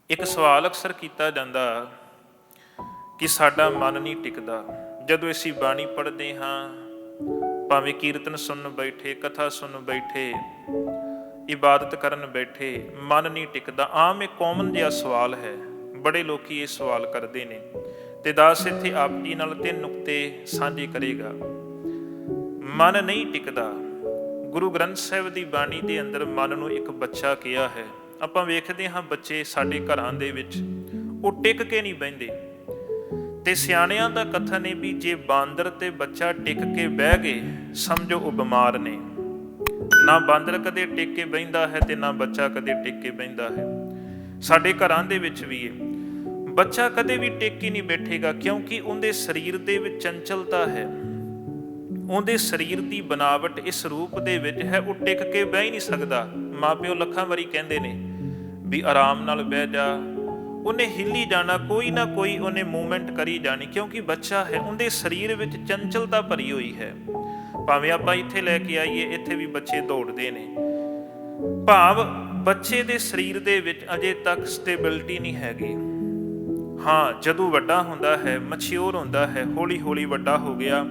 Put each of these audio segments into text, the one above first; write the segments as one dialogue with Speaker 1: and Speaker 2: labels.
Speaker 1: ਇੱਕ ਸਵਾਲ ਅਕਸਰ ਕੀਤਾ ਜਾਂਦਾ ਕਿ ਸਾਡਾ ਮਨ ਨਹੀਂ ਟਿਕਦਾ। ਜਦੋਂ ਅਸੀਂ ਬਾਣੀ ਪੜ੍ਹਦੇ ਹਾਂ, ਭਾਵੇਂ ਕੀਰਤਨ ਸੁਣਨ ਬੈਠੇ, ਕਥਾ ਸੁਣਨ ਬੈਠੇ, ਇਬਾਦਤ ਕਰਨ ਬੈਠੇ, ਮਨ ਨਹੀਂ ਟਿਕਦਾ। ਆਮ ਇੱਕ ਕਾਮਨ ਜਿਹਾ ਸਵਾਲ ਹੈ, ਬੜੇ ਲੋਕੀ ਇਹ ਸਵਾਲ ਕਰਦੇ ਨੇ। ਤੇ ਦਾਸ ਇੱਥੇ ਆਪ ਜੀ ਨਾਲ 3 ਨੁਕਤੇ ਸਾਂਝੇ ਕਰੇਗਾ। ਮਨ ਨਹੀਂ ਟਿਕਦਾ। ਗੁਰੂ ਗ੍ਰੰਥ ਸਾਹਿਬ ਦੀ ਬਾਣੀ ਦੇ ਅੰਦਰ ਮਨ ਨੂੰ ਇੱਕ ਬੱਚਾ ਕਿਹਾ ਹੈ। ਆਪਾਂ ਵੇਖਦੇ ਹਾਂ ਬੱਚੇ ਸਾਡੇ ਘਰਾਂ ਦੇ ਵਿੱਚ ਉਹ ਟਿਕ ਕੇ ਨਹੀਂ ਬਹਿੰਦੇ। ਤੇ ਸਿਆਣਿਆਂ ਦਾ ਕਥਨ ਹੈ ਵੀ ਜੇ ਬਾਂਦਰ ਤੇ ਬੱਚਾ ਟਿਕ ਕੇ ਬਹਿ ਗਏ, ਸਮਝੋ ਉਹ ਬਿਮਾਰ ਨੇ। ਨਾ ਬਾਂਦਰ ਕਦੇ ਟਿਕ ਕੇ ਬਹਿੰਦਾ ਹੈ ਤੇ ਨਾ ਬੱਚਾ ਕਦੇ ਟਿਕ ਕੇ ਬਹਿੰਦਾ ਹੈ। ਸਾਡੇ ਘਰਾਂ ਦੇ ਵਿੱਚ ਵੀ ਇਹ ਬੱਚਾ ਕਦੇ ਵੀ ਟਿਕ ਕੇ ਨਹੀਂ ਬੈਠੇਗਾ, ਕਿਉਂਕਿ ਉਹਦੇ ਸਰੀਰ ਦੇ ਵਿੱਚ ਚੰਚਲਤਾ ਹੈ। ਉਹਦੇ ਸਰੀਰ ਦੀ ਬਣਾਵਟ ਇਸ ਰੂਪ ਦੇ ਵਿੱਚ ਹੈ, ਉਹ ਟਿਕ ਕੇ ਬਹਿ ਹੀ ਨਹੀਂ ਸਕਦਾ। ਮਾਂ ਪਿਓ ਲੱਖਾਂ ਵਾਰੀ ਕਹਿੰਦੇ ਨੇ ਵੀ ਆਰਾਮ ਨਾਲ ਬਹਿ ਜਾ, ਉਹਨੇ ਹਿੱਲੀ ਜਾਣਾ, ਕੋਈ ਨਾ ਕੋਈ ਉਹਨੇ ਮੂਵਮੈਂਟ ਕਰੀ ਜਾਣੀ, ਕਿਉਂਕਿ ਬੱਚਾ ਹੈ, ਉਹਦੇ ਸਰੀਰ ਵਿੱਚ ਚੰਚਲਤਾ ਭਰੀ ਹੋਈ ਹੈ। ਭਾਵੇਂ ਆਪਾਂ ਇੱਥੇ ਲੈ ਕੇ ਆਈਏ, ਇੱਥੇ ਵੀ ਬੱਚੇ ਦੌੜਦੇ ਨੇ। ਭਾਵ ਬੱਚੇ ਦੇ ਸਰੀਰ ਦੇ ਵਿੱਚ ਅਜੇ ਤੱਕ ਸਟੇਬਿਲਿਟੀ ਨਹੀਂ ਹੈਗੀ। ਹਾਂ, ਜਦੋਂ ਵੱਡਾ ਹੁੰਦਾ ਹੈ, ਮੈਚਿਓਰ ਹੁੰਦਾ ਹੈ, ਹੌਲੀ ਹੌਲੀ ਵੱਡਾ ਹੋ ਗਿਆ,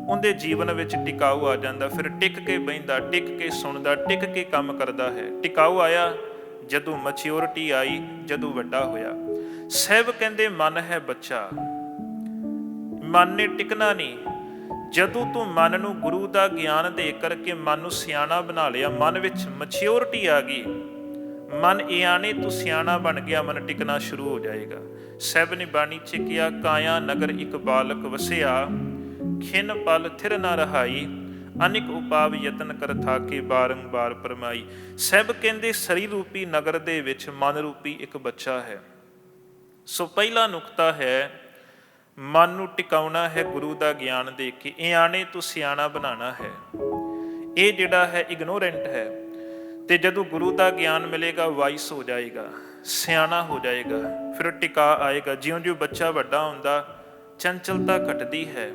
Speaker 1: ਉਹਦੇ ਜੀਵਨ ਵਿੱਚ ਟਿਕਾਊ ਆ ਜਾਂਦਾ। ਫਿਰ ਟਿਕ ਕੇ ਬਹਿੰਦਾ, ਟਿਕ ਕੇ ਸੁਣਦਾ, ਟਿਕ ਕੇ ਕੰਮ ਕਰਦਾ ਹੈ। ਟਿਕਾਊ ਆਇਆ ਜਦੋਂ ਮੈਚਿਓਰਿਟੀ ਆਈ, ਜਦੋਂ ਵੱਡਾ ਹੋਇਆ। ਸਾਹਿਬ ਕਹਿੰਦੇ ਮਨ ਹੈ ਬੱਚਾ, ਮਨ ਨੇ ਟਿਕਣਾ ਨਹੀਂ। ਜਦੋਂ ਤੂੰ ਮਨ ਨੂੰ ਗੁਰੂ ਦਾ ਗਿਆਨ ਦੇ ਕਰਕੇ ਮਨ ਨੂੰ ਸਿਆਣਾ ਬਣਾ ਲਿਆ, ਮਨ ਵਿੱਚ ਮੈਚਿਓਰਿਟੀ ਆ ਗਈ, ਮਨ ਇਆਣੇ ਤੂੰ ਸਿਆਣਾ ਬਣ ਗਿਆ, ਮਨ ਟਿਕਣਾ ਸ਼ੁਰੂ ਹੋ ਜਾਏਗਾ। ਸਾਹਿਬ ਨੇ ਬਾਣੀ 'ਚ ਕਿਹਾ, ਕਾਇਆ ਨਗਰ ਇੱਕ ਬਾਲਕ ਵਸਿਆ, ਖਿਨ ਪਲ ਥਿਰ ਨਾ ਰਹਾਈ, ਅਨੇਕ ਉਪਾਵ ਯਤਨ ਕਰ ਥਾਕੇ ਬਾਰੰਬਾਰ ਪਰਮਾਈ। ਸਾਹਿਬ ਕਹਿੰਦੇ ਸਰੀਰ ਰੂਪੀ ਨਗਰ ਦੇ ਵਿੱਚ ਮਨ ਰੂਪੀ ਇੱਕ ਬੱਚਾ ਹੈ। ਸੋ ਪਹਿਲਾ ਨੁਕਤਾ ਹੈ, ਮਨ ਨੂੰ ਟਿਕਾਉਣਾ ਹੈ ਗੁਰੂ ਦਾ ਗਿਆਨ ਦੇ ਕੇ, ਇਆਣੇ ਤੂੰ ਸਿਆਣਾ ਬਣਾਉਣਾ ਹੈ। ਇਹ ਜਿਹੜਾ ਹੈ ਇਗਨੋਰੈਂਟ ਹੈ, ਤੇ ਜਦੋਂ ਗੁਰੂ ਦਾ ਗਿਆਨ ਮਿਲੇਗਾ ਵਾਈਸ ਹੋ ਜਾਏਗਾ, ਸਿਆਣਾ ਹੋ ਜਾਏਗਾ, ਫਿਰ ਟਿਕਾ ਆਏਗਾ। ਜਿਉਂ ਜਿਉਂ ਬੱਚਾ ਵੱਡਾ ਹੁੰਦਾ, ਚੰਚਲਤਾ ਘਟਦੀ ਹੈ,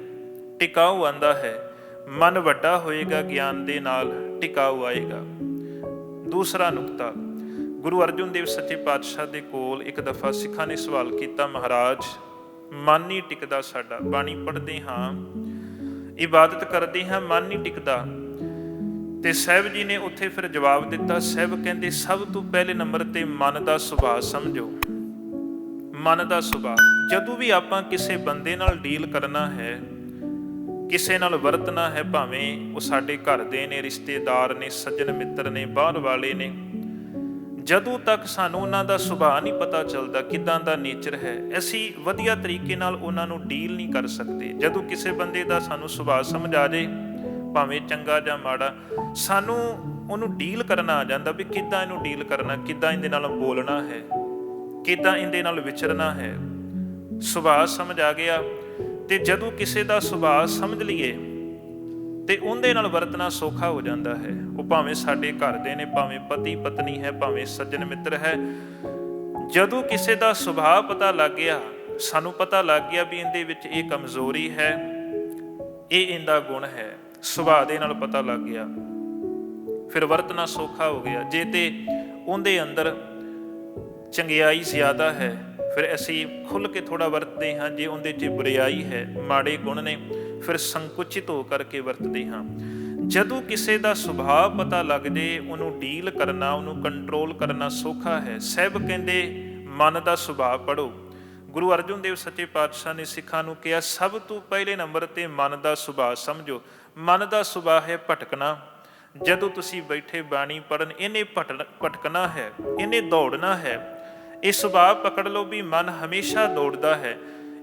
Speaker 1: ਟਿਕਾਊ ਆਉਂਦਾ ਹੈ। ਮਨ ਵੱਡਾ ਹੋਏਗਾ ਗਿਆਨ ਦੇ ਨਾਲ, ਟਿਕਾਊ ਆਏਗਾ। ਦੂਸਰਾ ਨੁਕਤਾ, ਗੁਰੂ ਅਰਜਨ ਦੇਵ ਸੱਚੇ ਪਾਤਸ਼ਾਹ ਦੇ ਕੋਲ ਇੱਕ ਦਫਾ ਸਿੱਖਾਂ ਨੇ ਸਵਾਲ ਕੀਤਾ, ਮਹਾਰਾਜ ਮਨ ਨਹੀਂ ਟਿਕਦਾ ਸਾਡਾ, ਬਾਣੀ ਪੜ੍ਹਦੇ ਹਾਂ, ਇਬਾਦਤ ਕਰਦੇ ਹਾਂ, ਮਨ ਨਹੀਂ ਟਿਕਦਾ। ਤੇ ਸਾਹਿਬ ਜੀ ਨੇ ਉੱਥੇ ਫਿਰ ਜਵਾਬ ਦਿੱਤਾ। ਸਾਹਿਬ ਕਹਿੰਦੇ ਸਭ ਤੋਂ ਪਹਿਲੇ ਨੰਬਰ ਤੇ ਮਨ ਦਾ ਸੁਭਾਅ ਸਮਝੋ। ਮਨ ਦਾ ਸੁਭਾਅ, ਜਦੋਂ ਵੀ ਆਪਾਂ ਕਿਸੇ ਬੰਦੇ ਨਾਲ ਡੀਲ ਕਰਨਾ ਹੈ, ਕਿਸੇ ਨਾਲ ਵਰਤਣਾ ਹੈ, ਭਾਵੇਂ ਉਹ ਸਾਡੇ ਘਰ ਦੇ ਨੇ, ਰਿਸ਼ਤੇਦਾਰ ਨੇ, ਸੱਜਣ ਮਿੱਤਰ ਨੇ, ਬਾਹਰ ਵਾਲੇ ਨੇ, ਜਦੋਂ ਤੱਕ ਸਾਨੂੰ ਉਹਨਾਂ ਦਾ ਸੁਭਾਅ ਨਹੀਂ ਪਤਾ ਚੱਲਦਾ, ਕਿੱਦਾਂ ਦਾ ਨੇਚਰ ਹੈ, ਅਸੀਂ ਵਧੀਆ ਤਰੀਕੇ ਨਾਲ ਉਹਨਾਂ ਨੂੰ ਡੀਲ ਨਹੀਂ ਕਰ ਸਕਦੇ। ਜਦੋਂ ਕਿਸੇ ਬੰਦੇ ਦਾ ਸਾਨੂੰ ਸੁਭਾਅ ਸਮਝ ਆ ਜਾਏ, ਭਾਵੇਂ ਚੰਗਾ ਜਾਂ ਮਾੜਾ, ਸਾਨੂੰ ਉਹਨੂੰ ਡੀਲ ਕਰਨਾ ਆ ਜਾਂਦਾ ਵੀ ਕਿੱਦਾਂ ਇਹਨੂੰ ਡੀਲ ਕਰਨਾ, ਕਿੱਦਾਂ ਇਹਦੇ ਨਾਲ ਬੋਲਣਾ ਹੈ, ਕਿੱਦਾਂ ਇਹਦੇ ਨਾਲ ਵਿਚਰਨਾ ਹੈ। ਸੁਭਾਅ ਸਮਝ ਆ ਗਿਆ, ਤੇ ਜਦੋਂ ਕਿਸੇ ਦਾ ਸੁਭਾਅ ਸਮਝ ਲਈਏ ਤੇ ਉਹਦੇ ਨਾਲ ਵਰਤਣਾ ਸੌਖਾ ਹੋ ਜਾਂਦਾ ਹੈ। ਉਹ ਭਾਵੇਂ ਸਾਡੇ ਘਰ ਦੇ ਨੇ, ਭਾਵੇਂ ਪਤੀ ਪਤਨੀ ਹੈ, ਭਾਵੇਂ ਸੱਜਣ ਮਿੱਤਰ ਹੈ। ਜਦੋਂ ਕਿਸੇ ਦਾ ਸੁਭਾਅ ਪਤਾ ਲੱਗ ਗਿਆ, ਸਾਨੂੰ ਪਤਾ ਲੱਗ ਗਿਆ ਵੀ ਇਹਦੇ ਵਿੱਚ ਇਹ ਕਮਜ਼ੋਰੀ ਹੈ, ਇਹ ਇਹਦਾ ਗੁਣ ਹੈ, ਸੁਭਾਅ ਦੇ ਨਾਲ ਪਤਾ ਲੱਗ ਗਿਆ, ਫਿਰ ਵਰਤਣਾ ਸੌਖਾ ਹੋ ਗਿਆ। ਜੇ ਤੇ ਉਹਦੇ ਅੰਦਰ ਚੰਗਿਆਈ ਜ਼ਿਆਦਾ ਹੈ, ਫਿਰ ਅਸੀਂ ਖੁੱਲ੍ਹ ਕੇ ਥੋੜ੍ਹਾ ਵਰਤਦੇ ਹਾਂ। ਜੇ ਉਹਦੇ 'ਚ ਬੁਰਿਆਈ ਹੈ, ਮਾੜੇ ਗੁਣ ਨੇ, ਫਿਰ ਸੰਕੁਚਿਤ ਹੋ ਕਰਕੇ ਵਰਤਦੇ ਹਾਂ। ਜਦੋਂ ਕਿਸੇ ਦਾ ਸੁਭਾਅ ਪਤਾ ਲੱਗ ਜੇ, ਉਹਨੂੰ ਡੀਲ ਕਰਨਾ, ਉਹਨੂੰ ਕੰਟਰੋਲ ਕਰਨਾ ਸੌਖਾ ਹੈ। ਸਾਹਿਬ ਕਹਿੰਦੇ ਮਨ ਦਾ ਸੁਭਾਅ ਪੜ੍ਹੋ। ਗੁਰੂ ਅਰਜਨ ਦੇਵ ਸੱਚੇ ਪਾਤਸ਼ਾਹ ਨੇ ਸਿੱਖਾਂ ਨੂੰ ਕਿਹਾ, ਸਭ ਤੋਂ ਪਹਿਲੇ ਨੰਬਰ 'ਤੇ ਮਨ ਦਾ ਸੁਭਾਅ ਸਮਝੋ। ਮਨ ਦਾ ਸੁਭਾਅ ਹੈ ਭਟਕਣਾ। ਜਦੋਂ ਤੁਸੀਂ ਬੈਠੇ ਬਾਣੀ ਪੜ੍ਹਨ, ਇਹਨੇ ਭਟਕਣਾ ਹੈ, ਇਹਨੇ ਦੌੜਨਾ ਹੈ। ਇਹ ਸੁਭਾਅ ਪਕੜ ਲਓ ਵੀ ਮਨ ਹਮੇਸ਼ਾ ਦੌੜਦਾ ਹੈ।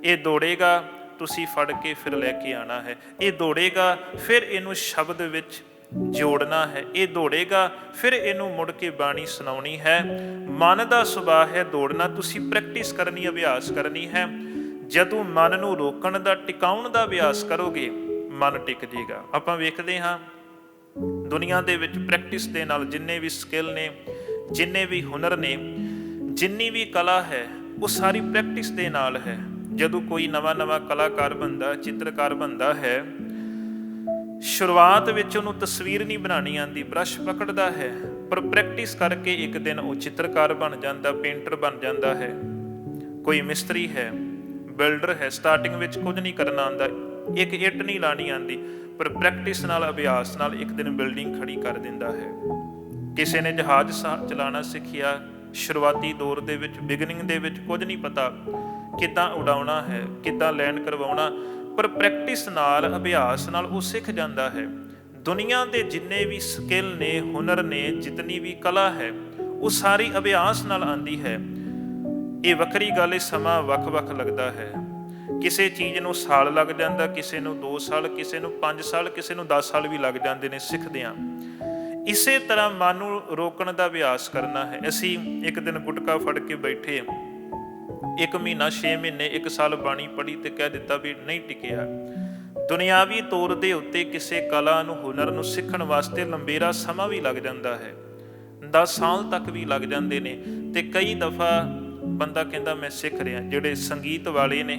Speaker 1: ਇਹ ਦੌੜੇਗਾ, ਤੁਸੀਂ ਫੜ ਕੇ ਫਿਰ ਲੈ ਕੇ ਆਉਣਾ ਹੈ। ਇਹ ਦੌੜੇਗਾ, ਫਿਰ ਇਹਨੂੰ ਸ਼ਬਦ ਵਿੱਚ ਜੋੜਨਾ ਹੈ। ਇਹ ਦੌੜੇਗਾ, ਫਿਰ ਇਹਨੂੰ ਮੁੜ ਕੇ ਬਾਣੀ ਸੁਣਾਉਣੀ ਹੈ। ਮਨ ਦਾ ਸੁਭਾਅ ਹੈ ਦੌੜਨਾ। ਤੁਸੀਂ ਪ੍ਰੈਕਟਿਸ ਕਰਨੀ, ਅਭਿਆਸ ਕਰਨੀ ਹੈ। ਜਦੋਂ ਮਨ ਨੂੰ ਰੋਕਣ ਦਾ, ਟਿਕਾਉਣ ਦਾ ਅਭਿਆਸ ਕਰੋਗੇ, ਮਨ ਟਿਕ ਜਾਏਗਾ। ਆਪਾਂ ਵੇਖਦੇ ਹਾਂ ਦੁਨੀਆ ਦੇ ਵਿੱਚ ਪ੍ਰੈਕਟਿਸ ਦੇ ਨਾਲ ਜਿੰਨੇ ਵੀ ਸਕਿੱਲ ਨੇ, ਜਿੰਨੇ ਵੀ ਹੁਨਰ ਨੇ, ਜਿੰਨੀ ਵੀ ਕਲਾ ਹੈ, ਉਹ ਸਾਰੀ ਪ੍ਰੈਕਟਿਸ ਦੇ ਨਾਲ ਹੈ। ਜਦੋਂ ਕੋਈ ਨਵਾਂ ਕਲਾਕਾਰ ਬਣਦਾ, ਚਿੱਤਰਕਾਰ ਬਣਦਾ ਹੈ, ਸ਼ੁਰੂਆਤ ਵਿੱਚ ਉਹਨੂੰ ਤਸਵੀਰ ਨਹੀਂ ਬਣਾਉਣੀ ਆਉਂਦੀ, ਬਰੱਸ਼ ਪਕੜਦਾ ਹੈ, ਪਰ ਪ੍ਰੈਕਟਿਸ ਕਰਕੇ ਇੱਕ ਦਿਨ ਉਹ ਚਿੱਤਰਕਾਰ ਬਣ ਜਾਂਦਾ, ਪੇਂਟਰ ਬਣ ਜਾਂਦਾ ਹੈ। ਕੋਈ ਮਿਸਤਰੀ ਹੈ, ਬਿਲਡਰ ਹੈ, ਸਟਾਰਟਿੰਗ ਵਿੱਚ ਕੁਝ ਨਹੀਂ ਕਰਨਾ ਆਉਂਦਾ, ਇੱਕ ਇੱਟ ਨਹੀਂ ਲਾਣੀ ਆਉਂਦੀ, ਪਰ ਪ੍ਰੈਕਟਿਸ ਨਾਲ, ਅਭਿਆਸ ਨਾਲ ਇੱਕ ਦਿਨ ਬਿਲਡਿੰਗ ਖੜੀ ਕਰ ਦਿੰਦਾ ਹੈ। ਕਿਸੇ ਨੇ ਜਹਾਜ਼ ਚਲਾਉਣਾ ਸਿੱਖਿਆ, ਸ਼ੁਰੂਆਤੀ ਦੌਰ ਦੇ ਵਿੱਚ, ਬਿਗਨਿੰਗ ਦੇ ਵਿੱਚ ਕੁਝ ਨਹੀਂ ਪਤਾ ਕਿੱਦਾਂ ਉਡਾਉਣਾ ਹੈ, ਕਿੱਦਾਂ ਲੈਂਡ ਕਰਵਾਉਣਾ, ਪਰ ਪ੍ਰੈਕਟਿਸ ਨਾਲ, ਅਭਿਆਸ ਨਾਲ ਉਹ ਸਿੱਖ ਜਾਂਦਾ ਹੈ। ਦੁਨੀਆ ਦੇ ਜਿੰਨੇ ਵੀ ਸਕਿੱਲ ਨੇ, ਹੁਨਰ ਨੇ, ਜਿਤਨੀ ਵੀ ਕਲਾ ਹੈ, ਉਹ ਸਾਰੀ ਅਭਿਆਸ ਨਾਲ ਆਉਂਦੀ ਹੈ। ਇਹ ਵੱਖਰੀ ਗੱਲ ਹੈ, ਸਮਾਂ ਵੱਖ-ਵੱਖ ਲੱਗਦਾ ਹੈ। ਕਿਸੇ ਚੀਜ਼ ਨੂੰ ਸਾਲ ਲੱਗ ਜਾਂਦਾ, ਕਿਸੇ ਨੂੰ 2 ਸਾਲ, ਕਿਸੇ ਨੂੰ 5 ਸਾਲ, ਕਿਸੇ ਨੂੰ 10 ਸਾਲ ਵੀ ਲੱਗ ਜਾਂਦੇ ਨੇ ਸਿੱਖਦਿਆਂ। ਇਸੇ ਤਰ੍ਹਾਂ ਮਨ ਨੂੰ ਰੋਕਣ ਦਾ ਅਭਿਆਸ ਕਰਨਾ ਹੈ। ਅਸੀਂ ਇੱਕ ਦਿਨ ਗੁਟਕਾ ਫੜ ਕੇ ਬੈਠੇ, 1 ਮਹੀਨਾ, 6 ਮਹੀਨੇ, 1 ਸਾਲ ਬਾਣੀ ਪੜ੍ਹੀ ਤੇ ਕਹਿ ਦਿੱਤਾ ਵੀ ਨਹੀਂ ਟਿਕਿਆ। ਦੁਨਿਆਵੀ ਤੌਰ ਦੇ ਉੱਤੇ ਕਿਸੇ ਕਲਾ ਨੂੰ, ਹੁਨਰ ਨੂੰ ਸਿੱਖਣ ਵਾਸਤੇ ਲੰਬੇਰਾ ਸਮਾਂ ਵੀ ਲੱਗ ਜਾਂਦਾ ਹੈ, 10 ਸਾਲ ਤੱਕ ਵੀ ਲੱਗ ਜਾਂਦੇ ਨੇ। ਤੇ ਕਈ ਦਫਾ ਬੰਦਾ ਕਹਿੰਦਾ ਮੈਂ ਸਿੱਖ ਰਿਹਾ। ਜਿਹੜੇ ਸੰਗੀਤ ਵਾਲੇ ਨੇ,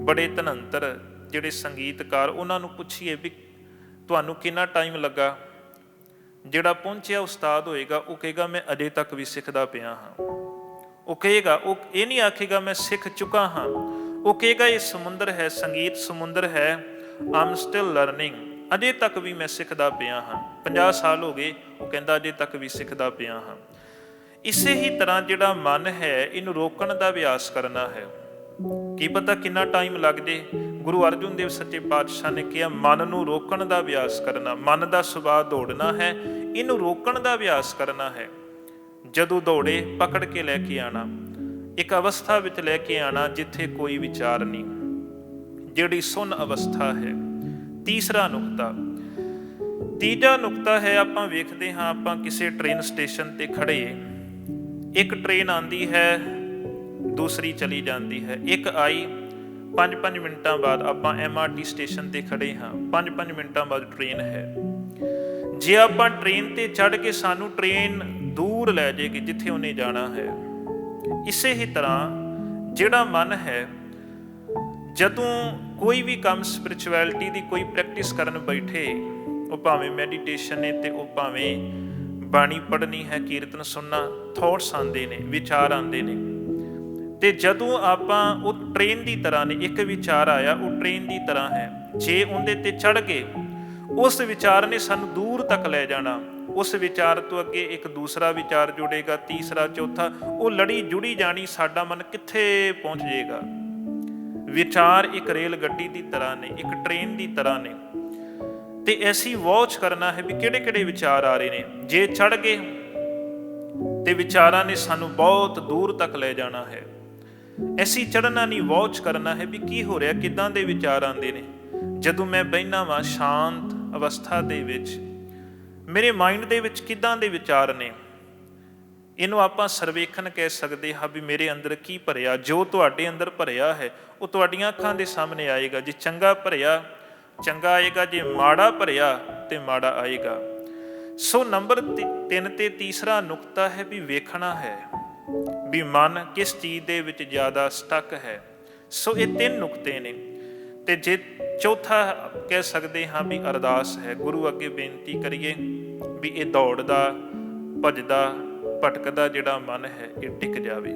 Speaker 1: ਬੜੇ ਧਨੰਤਰ ਜਿਹੜੇ ਸੰਗੀਤਕਾਰ, ਉਹਨਾਂ ਨੂੰ ਪੁੱਛੀਏ ਵੀ ਤੁਹਾਨੂੰ ਕਿੰਨਾ ਟਾਈਮ ਲੱਗਾ, ਜਿਹੜਾ ਪਹੁੰਚਿਆ ਉਸਤਾਦ ਹੋਏਗਾ, ਉਹ ਕਹੇਗਾ ਮੈਂ ਅਜੇ ਤੱਕ ਵੀ ਸਿੱਖਦਾ ਪਿਆ ਹਾਂ। ਉਹ ਕਹੇਗਾ, ਉਹ ਇਹ ਨਹੀਂ ਆਖੇਗਾ ਮੈਂ ਸਿੱਖ ਚੁੱਕਾ ਹਾਂ, ਉਹ ਕਹੇਗਾ ਇਹ ਸਮੁੰਦਰ ਹੈ, ਸੰਗੀਤ ਸਮੁੰਦਰ ਹੈ, ਆਮ ਸਟਿਲ ਲਰਨਿੰਗ, ਅਜੇ ਤੱਕ ਵੀ ਮੈਂ ਸਿੱਖਦਾ ਪਿਆ ਹਾਂ। 50 ਸਾਲ ਹੋ ਗਏ, ਉਹ ਕਹਿੰਦਾ ਅਜੇ ਤੱਕ ਵੀ ਸਿੱਖਦਾ ਪਿਆ ਹਾਂ। ਇਸੇ ਹੀ ਤਰ੍ਹਾਂ ਜਿਹੜਾ ਮਨ ਹੈ, ਇਹਨੂੰ ਰੋਕਣ ਦਾ ਅਭਿਆਸ ਕਰਨਾ ਹੈ। ਕੀ ਪਤਾ ਕਿੰਨਾ ਟਾਈਮ ਲੱਗ ਜੇ। ਗੁਰੂ ਅਰਜਨ ਦੇਵ ਸੱਚੇ ਪਾਤਸ਼ਾਹ ਨੇ ਕਿਹਾ ਮਨ ਨੂੰ ਰੋਕਣ ਦਾ ਅਭਿਆਸ ਕਰਨਾ। ਮਨ ਦਾ ਸੁਭਾਅ ਦੌੜਨਾ ਹੈ, ਇਹਨੂੰ ਰੋਕਣ ਦਾ ਅਭਿਆਸ ਕਰਨਾ ਹੈ। ਜਦੋਂ ਦੌੜੇ, ਪਕੜ ਕੇ ਲੈ ਕੇ ਆਣਾ, ਇੱਕ ਅਵਸਥਾ ਵਿੱਚ ਲੈ ਕੇ ਆਣਾ ਜਿੱਥੇ ਕੋਈ ਵਿਚਾਰ ਨਹੀਂ, ਜਿਹੜੀ ਸੁੰਨ ਅਵਸਥਾ ਹੈ। ਤੀਸਰਾ ਨੁਕਤਾ, ਤੀਜਾ ਨੁਕਤਾ ਹੈ, ਆਪਾਂ ਵੇਖਦੇ ਹਾਂ, ਆਪਾਂ ਕਿਸੇ ਟ੍ਰੇਨ ਸਟੇਸ਼ਨ ਤੇ ਖੜੇ, ਇੱਕ ਟ੍ਰੇਨ ਆਉਂਦੀ ਹੈ, ਦੂਸਰੀ ਚਲੀ ਜਾਂਦੀ ਹੈ। ਇੱਕ ਆਈ, 5-5 ਮਿੰਟਾਂ ਬਾਅਦ ਆਪਾਂ MRT ਸਟੇਸ਼ਨ ਤੇ ਖੜੇ ਹਾਂ, 5-5 ਮਿੰਟਾਂ ਬਾਅਦ ਟ੍ਰੇਨ ਹੈ। ਜੇ ਆਪਾਂ ਟ੍ਰੇਨ ਤੇ ਚੜ੍ਹ ਕੇ, ਸਾਨੂੰ ਟ੍ਰੇਨ ਦੂਰ ਲੈ ਜਾਏਗੀ ਜਿੱਥੇ ਉਹਨੇ ਜਾਣਾ ਹੈ। ਇਸੇ ਹੀ ਤਰ੍ਹਾਂ ਜਿਹੜਾ ਮਨ ਹੈ, ਜਦੋਂ ਕੋਈ ਵੀ ਕੰਮ ਸਪਿਰਿਚੁਅਲਿਟੀ ਦੀ ਕੋਈ ਪ੍ਰੈਕਟਿਸ ਕਰਨ ਬੈਠੇ, ਉਹ ਭਾਵੇਂ ਮੈਡੀਟੇਸ਼ਨ ਨੇ ਤੇ ਉਹ ਭਾਵੇਂ ਬਾਣੀ ਪੜ੍ਹਨੀ ਹੈ, ਕੀਰਤਨ ਸੁਣਨਾ, ਥੋਟਸ ਆਉਂਦੇ ਨੇ, ਵਿਚਾਰ ਆਉਂਦੇ ਨੇ। ਤੇ ਜਦੋਂ ਆਪਾਂ, ਉਹ ਟ੍ਰੇਨ ਦੀ ਤਰ੍ਹਾਂ ਨੇ, ਇੱਕ ਵਿਚਾਰ ਆਇਆ, ਉਹ ਟ੍ਰੇਨ ਦੀ ਤਰ੍ਹਾਂ ਹੈ। ਜੇ ਉਹਦੇ ਤੇ ਚੜ੍ਹ ਗਏ, ਉਸ ਵਿਚਾਰ ਨੇ ਸਾਨੂੰ ਦੂਰ ਤੱਕ ਲੈ ਜਾਣਾ। ਉਸ ਵਿਚਾਰ ਤੋਂ ਅੱਗੇ ਇੱਕ ਦੂਸਰਾ ਵਿਚਾਰ ਜੁੜੇਗਾ, ਤੀਸਰਾ, ਚੌਥਾ, ਉਹ ਲੜੀ ਜੁੜੀ ਜਾਣੀ। ਸਾਡਾ ਮਨ ਕਿੱਥੇ ਪਹੁੰਚ ਜਾਏਗਾ। ਵਿਚਾਰ ਇੱਕ ਰੇਲ ਗੱਡੀ ਦੀ ਤਰ੍ਹਾਂ ਨੇ, ਇੱਕ ਟ੍ਰੇਨ ਦੀ ਤਰ੍ਹਾਂ ਨੇ। ਤੇ ਐਸੀ ਵਾਚ ਕਰਨਾ ਹੈ ਵੀ ਕਿਹੜੇ ਕਿਹੜੇ ਵਿਚਾਰ ਆ ਰਹੇ ਨੇ। ਜੇ ਚੜ੍ਹ ਗਏ ਤੇ ਵਿਚਾਰਾਂ ਨੇ ਸਾਨੂੰ ਬਹੁਤ ਦੂਰ ਤੱਕ ਲੈ ਜਾਣਾ ਹੈ। ਐਸੀ ਚੜ੍ਹਨਾ ਨਹੀਂ, ਵਾਚ ਕਰਨਾ ਹੈ ਵੀ ਕੀ ਹੋ ਰਿਹਾ, ਕਿੱਦਾਂ ਦੇ ਵਿਚਾਰ ਆਉਂਦੇ ਨੇ। ਜਦੋਂ ਮੈਂ ਬਹਿਨਾ ਵਾਂ ਸ਼ਾਂਤ ਅਵਸਥਾ ਦੇ ਵਿੱਚ, ਮੇਰੇ ਮਾਈਂਡ ਦੇ ਵਿੱਚ ਕਿੱਦਾਂ ਦੇ ਵਿਚਾਰ ਨੇ। ਇਹਨੂੰ ਆਪਾਂ ਸਰਵੇਖਣ ਕਹਿ ਸਕਦੇ ਹਾਂ ਵੀ ਮੇਰੇ ਅੰਦਰ ਕੀ ਭਰਿਆ। ਜੋ ਤੁਹਾਡੇ ਅੰਦਰ ਭਰਿਆ ਹੈ, ਉਹ ਤੁਹਾਡੀਆਂ ਅੱਖਾਂ ਦੇ ਸਾਹਮਣੇ ਆਏਗਾ। ਜੇ ਚੰਗਾ ਭਰਿਆ, ਚੰਗਾ ਆਏਗਾ, ਜੇ ਮਾੜਾ ਭਰਿਆ ਤੇ ਮਾੜਾ ਆਏਗਾ। ਸੋ ਨੰਬਰ 3 ਤੇ ਤੀਸਰਾ ਨੁਕਤਾ ਹੈ ਵੀ ਵੇਖਣਾ ਹੈ ਵੀ ਮਨ ਕਿਸ ਚੀਜ਼ ਦੇ ਵਿੱਚ ਜ਼ਿਆਦਾ ਸਟਕ ਹੈ। ਸੋ ਇਹ 3 ਨੁਕਤੇ ਨੇ। ਤੇ ਜੇ ਚੌਥਾ ਕਹਿ ਸਕਦੇ ਹਾਂ ਵੀ ਅਰਦਾਸ ਹੈ, ਗੁਰੂ ਅੱਗੇ ਬੇਨਤੀ ਕਰੀਏ ਵੀ ਇਹ ਦੌੜਦਾ, ਭੱਜਦਾ, ਭਟਕਦਾ ਜਿਹੜਾ ਮਨ ਹੈ, ਇਹ ਟਿਕ ਜਾਵੇ।